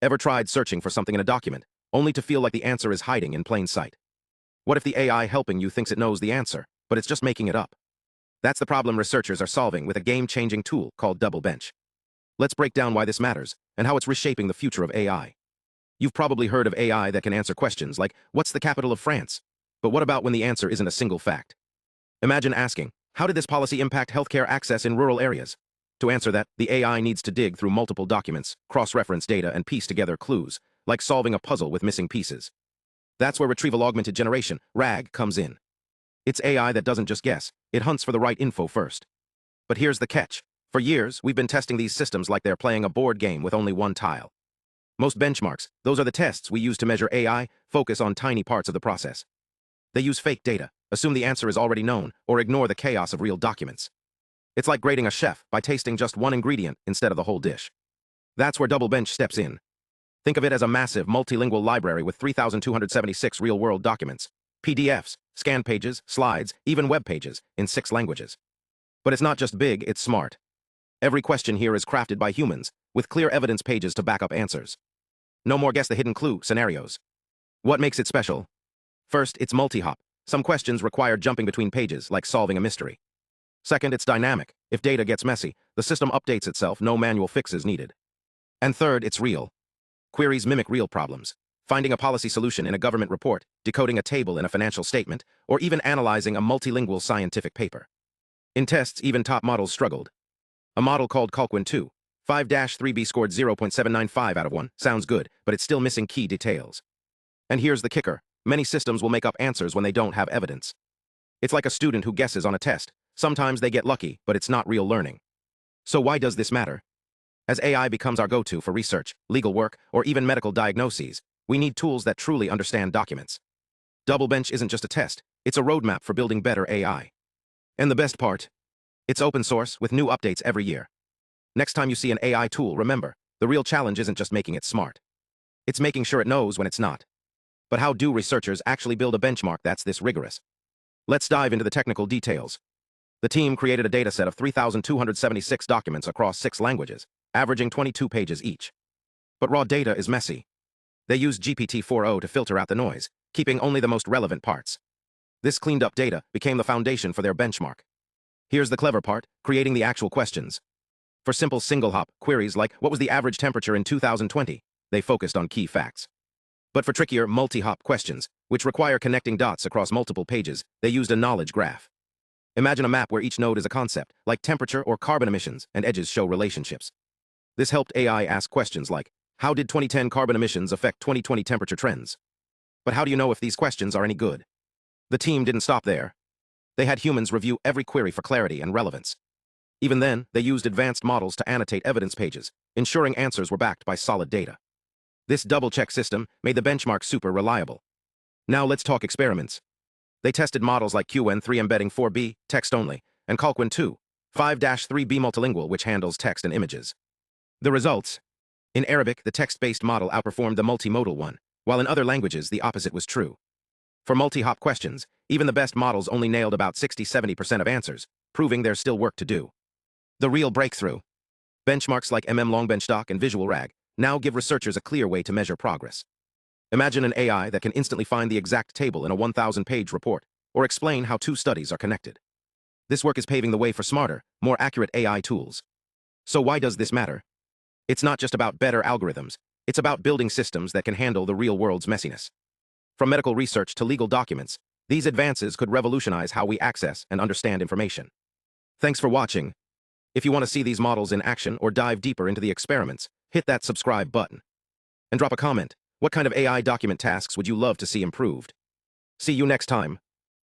Ever tried searching for something in a document, only to feel like the answer is hiding in plain sight? What if the AI helping you thinks it knows the answer, but it's just making it up? That's the problem researchers are solving with a game-changing tool called Double Bench. Let's break down why this matters, and how it's reshaping the future of AI. You've probably heard of AI that can answer questions like, what's the capital of France? But what about when the answer isn't a single fact? Imagine asking, how did this policy impact healthcare access in rural areas? To answer that, the AI needs to dig through multiple documents, cross-reference data, and piece together clues, like solving a puzzle with missing pieces. That's where Retrieval-Augmented Generation, RAG, comes in. It's AI that doesn't just guess, it hunts for the right info first. But here's the catch. For years, we've been testing these systems like they're playing a board game with only one tile. Most benchmarks, those are the tests we use to measure AI, focus on tiny parts of the process. They use fake data, assume the answer is already known, or ignore the chaos of real documents. It's like grading a chef by tasting just one ingredient instead of the whole dish. That's where Double Bench steps in. Think of it as a massive multilingual library with 3,276 real-world documents, PDFs, scan pages, slides, even web pages, in 6 languages. But it's not just big, it's smart. Every question here is crafted by humans, with clear evidence pages to back up answers. No more guess the hidden clue scenarios. What makes it special? First, it's multi-hop. Some questions require jumping between pages, like solving a mystery. Second, it's dynamic. If data gets messy, the system updates itself, no manual fixes needed. And third, it's real. Queries mimic real problems. Finding a policy solution in a government report, decoding a table in a financial statement, or even analyzing a multilingual scientific paper. In tests, even top models struggled. A model called Qwen 2, 5-3B scored 0.795 out of 1. Sounds good, but it's still missing key details. And here's the kicker. Many systems will make up answers when they don't have evidence. It's like a student who guesses on a test. Sometimes they get lucky, but it's not real learning. So why does this matter? As AI becomes our go-to for research, legal work, or even medical diagnoses, we need tools that truly understand documents. Double Bench isn't just a test, it's a roadmap for building better AI. And the best part? It's open source with new updates every year. Next time you see an AI tool, remember, the real challenge isn't just making it smart. It's making sure it knows when it's not. But how do researchers actually build a benchmark that's this rigorous? Let's dive into the technical details. The team created a dataset of 3,276 documents across 6 languages, averaging 22 pages each. But raw data is messy. They used GPT-4o to filter out the noise, keeping only the most relevant parts. This cleaned-up data became the foundation for their benchmark. Here's the clever part, creating the actual questions. For simple single-hop queries like, what was the average temperature in 2020? They focused on key facts. But for trickier, multi-hop questions, which require connecting dots across multiple pages, they used a knowledge graph. Imagine a map where each node is a concept, like temperature or carbon emissions, and edges show relationships. This helped AI ask questions like, how did 2010 carbon emissions affect 2020 temperature trends? But how do you know if these questions are any good? The team didn't stop there. They had humans review every query for clarity and relevance. Even then, they used advanced models to annotate evidence pages, ensuring answers were backed by solid data. This double-check system made the benchmark super reliable. Now let's talk experiments. They tested models like Qwen 3 embedding 4B, text only, and Qwen 2, 5-3B multilingual, which handles text and images. The results? In Arabic, the text-based model outperformed the multimodal one, while in other languages, the opposite was true. For multi-hop questions, even the best models only nailed about 60-70% of answers, proving there's still work to do. The real breakthrough. Benchmarks like LongBenchDoc and Visual-RAG now give researchers a clear way to measure progress. Imagine an AI that can instantly find the exact table in a 1,000-page report, or explain how 2 studies are connected. This work is paving the way for smarter, more accurate AI tools. So why does this matter? It's not just about better algorithms, it's about building systems that can handle the real world's messiness. From medical research to legal documents, these advances could revolutionize how we access and understand information. Thanks for watching. If you want to see these models in action or dive deeper into the experiments, hit that subscribe button. And drop a comment. What kind of AI document tasks would you love to see improved? See you next time.